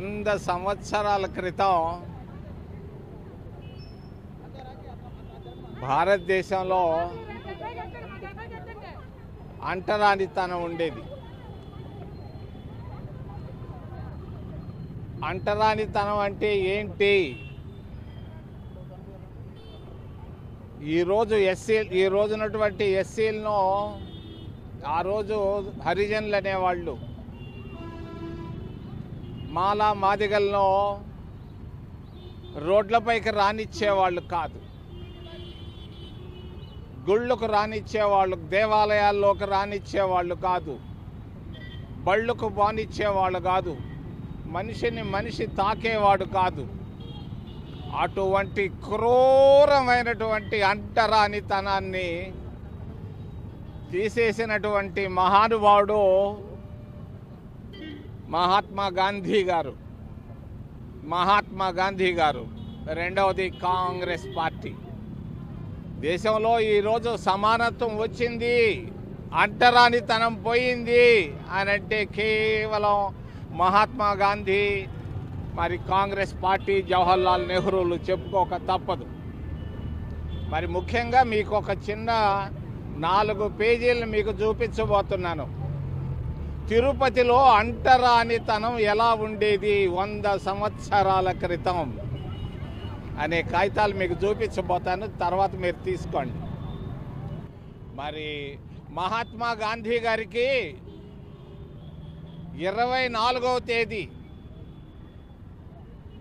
100 సంవత్సరాల క్రితం భారతదేశంలో అంటరానితనం ఉండేది. అంటరానితనం అంటే ఏంటి? ఈ రోజునటువంటి ఎస్సీలను ఆ రోజు హరిజనులు అనేవాళ్ళు, మాలా మాదిగలను రోడ్లపైకి రానిచ్చేవాళ్ళు కాదు, గుళ్ళకు రానిచ్చేవాళ్ళు, దేవాలయాల్లోకి రానిచ్చేవాళ్ళు కాదు, బళ్ళకు బానిచ్చేవాళ్ళు కాదు, మనిషి తాకేవాడు కాదు. అటువంటి క్రూరమైనటువంటి అంటరానితనాన్ని తీసేసినటువంటి మహానుభావుడు మహాత్మా గాంధీ గారు. రెండవది కాంగ్రెస్ పార్టీ. దేశంలో ఈరోజు సమానత్వం వచ్చింది, అంటరానితనం పోయింది అని అంటే కేవలం మహాత్మా గాంధీ, మరి కాంగ్రెస్ పార్టీ, జవహర్లాల్ నెహ్రూలు చెప్పుకోక తప్పదు. మరి ముఖ్యంగా మీకు ఒక చిన్న 4 పేజీలను మీకు చూపించబోతున్నాను. తిరుపతిలో అంటరానితనం ఎలా ఉండేది 100 సంవత్సరాల క్రితం అనే కాగితాలు మీకు చూపించబోతాను, తర్వాత మీరు తీసుకోండి. మరి మహాత్మా గాంధీ గారికి 24వ తేదీ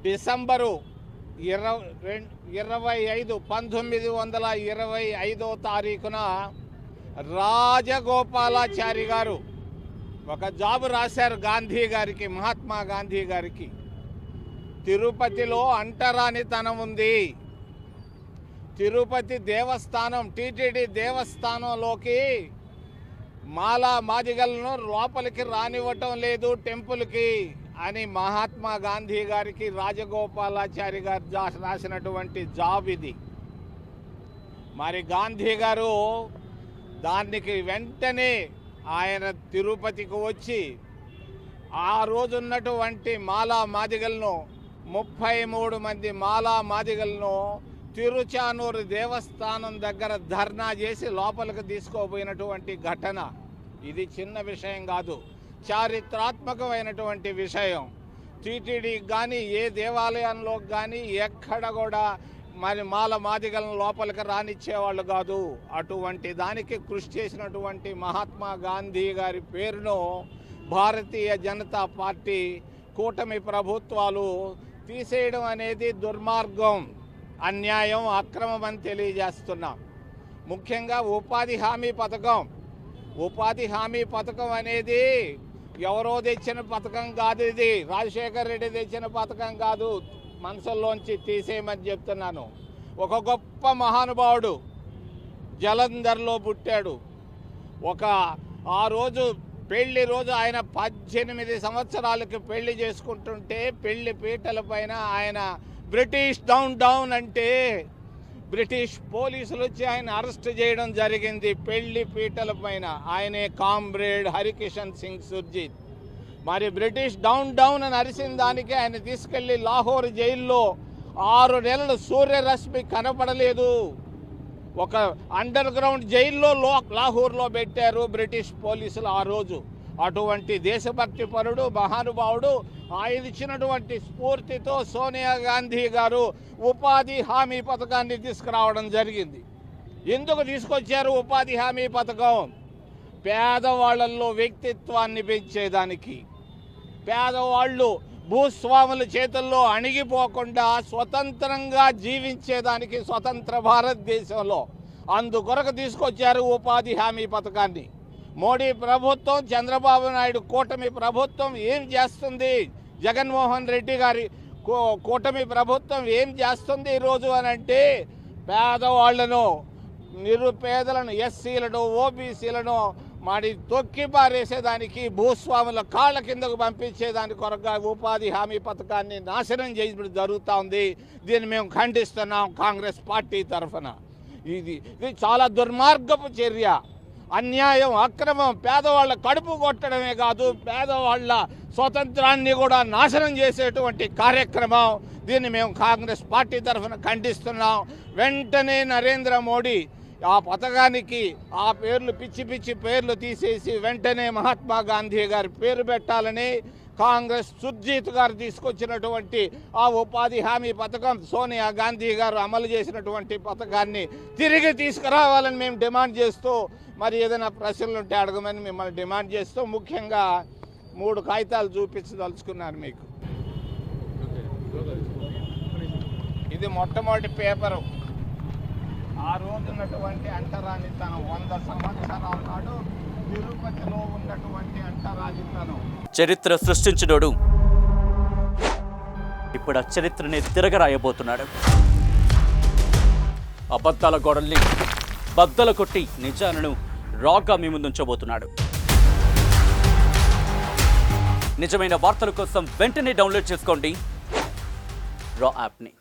డిసెంబరు 1925వ తారీఖున రాజగోపాలాచారి గారు ఒక జాబు రాశారు గాంధీ గారికి, మహాత్మా గాంధీ గారికి. తిరుపతిలో అంటరానితనం ఉంది, తిరుపతి దేవస్థానం, టీటీడీ దేవస్థానంలోకి మాలా మాదిగలను లోపలికి రానివ్వటం లేదు టెంపుల్కి అని మహాత్మా గాంధీ గారికి రాజగోపాలాచారి గారు రాసినటువంటి జాబ్ ఇది. మరి గాంధీ గారు దానికి వెంటనే ఆయన తిరుపతికి వచ్చి ఆ రోజున్నటువంటి మాలా మాదిగలను 33 మంది మాలా మాదిగలను తిరుచానూరు దేవస్థానం దగ్గర ధర్నా చేసి లోపలికి తీసుకోబోయినటువంటి ఘటన. ఇది చిన్న విషయం కాదు, చారిత్రాత్మకమైనటువంటి విషయం. టీటీడీకి కానీ ఏ దేవాలయంలో కానీ ఎక్కడ కూడా మరి మాల మాదిగలను లోపలికి రానిచ్చేవాళ్ళు కాదు. అటువంటి దానికి కృషి చేసినటువంటి మహాత్మా గాంధీ గారి పేరును భారతీయ జనతా పార్టీ కూటమి ప్రభుత్వాలు తీసేయడం అనేది దుర్మార్గం, అన్యాయం, అక్రమం అని తెలియజేస్తున్నాం. ముఖ్యంగా ఉపాధి హామీ పథకం అనేది ఎవరో తెచ్చిన పథకం కాదు, ఇది రాజశేఖర్ రెడ్డి తెచ్చిన పథకం కాదు, మనసుల్లోంచి తీసేయమని చెప్తున్నాను. ఒక గొప్ప మహానుభావుడు జలంధర్లో పుట్టాడు. ఆ రోజు పెళ్లి రోజు ఆయన 18 సంవత్సరాలకి పెళ్లి చేసుకుంటుంటే పెళ్లి పీటల పైన ఆయన బ్రిటిష్ డౌన్ అంటే బ్రిటిష్ పోలీసులు వచ్చి ఆయన అరెస్ట్ చేయడం జరిగింది పెళ్లి పీటల పైన. ఆయనే కామ్రేడ్ హరికిషన్ సింగ్ సుర్జిత్. మరి బ్రిటిష్ డౌన్ అని అరిసిన దానికి ఆయన తీసుకెళ్లి లాహోర్ జైల్లో 6 నెలలు సూర్యరశ్మి కనపడలేదు, ఒక అండర్ గ్రౌండ్ జైల్లో లాహోర్లో పెట్టారు బ్రిటిష్ పోలీసులు ఆ రోజు. అటువంటి దేశభక్తి పరుడు మహానుభావుడు, ఆయన ఇచ్చినటువంటి స్ఫూర్తితో సోనియా గాంధీ గారు ఉపాధి హామీ పథకాన్ని తీసుకురావడం జరిగింది. ఎందుకు తీసుకొచ్చారు ఉపాధి హామీ పథకం? పేదవాళ్లలో వ్యక్తిత్వాన్ని పెంచేదానికి, పేదవాళ్ళు భూస్వాముల చేతుల్లో అణిగిపోకుండా స్వతంత్రంగా జీవించేదానికి స్వతంత్ర భారతదేశంలో. అందుకొరకు తీసుకొచ్చారు ఉపాధి హామీ పథకాన్ని. మోడీ ప్రభుత్వం, చంద్రబాబు నాయుడు కూటమి ప్రభుత్వం ఏం చేస్తుంది? జగన్మోహన్ రెడ్డి గారి కూటమి ప్రభుత్వం ఏం చేస్తుంది ఈరోజు అని అంటే, పేదవాళ్లను, నిరుపేదలను, ఎస్సీలను, ఓబీసీలను మరి తొక్కి పారేసేదానికి, భూస్వాముల కాళ్ళ కిందకు పంపించేదాని కొరగా ఉపాధి హామీ పథకాన్ని నాశనం చేయడం జరుగుతూ ఉంది. దీన్ని మేము ఖండిస్తున్నాం కాంగ్రెస్ పార్టీ తరఫున. ఇది చాలా దుర్మార్గపు చర్య, అన్యాయం, అక్రమం. పేదవాళ్ళ కడుపు కొట్టడమే కాదు, పేదవాళ్ళ స్వతంత్రాన్ని కూడా నాశనం చేసేటువంటి కార్యక్రమం. దీన్ని మేము కాంగ్రెస్ పార్టీ తరఫున ఖండిస్తున్నాం. వెంటనే నరేంద్ర మోడీ ఆ పథకానికి ఆ పేర్లు పిచ్చి పిచ్చి పేర్లు తీసేసి వెంటనే మహాత్మా గాంధీ గారి పేరు పెట్టాలని కాంగ్రెస్ సుర్జీత్ గారు తీసుకొచ్చినటువంటి ఆ ఉపాధి హామీ పథకం, సోనియా గాంధీ గారు అమలు చేసినటువంటి పథకాన్ని తిరిగి తీసుకురావాలని మేము డిమాండ్ చేస్తూ, మరి ఏదైనా ప్రశ్నలు ఉంటే అడగమని మిమ్మల్ని డిమాండ్ చేస్తూ ముఖ్యంగా 3 కాగితాలు చూపించదలుచుకున్నాను మీకు. ఇది మొట్టమొదటి పేపరు. ఆ రోజు ఉన్నటువంటి అంటరానితనం 100 సంవత్సరాల నాడు తిరుపతిలో ఉన్నటువంటి అంటరానితనం. చరిత్ర సృష్టించినోడు ఇప్పుడు ఆ చరిత్రని తిరగరాయబోతున్నాడు. అబద్ధాల గోడల్ని బద్దల కొట్టి నిజాలను రాగా మీ ముందుంచబోతున్నాడు. నిజమైన వార్తల కోసం వెంటనే డౌన్లోడ్ చేసుకోండి రా యాప్ని.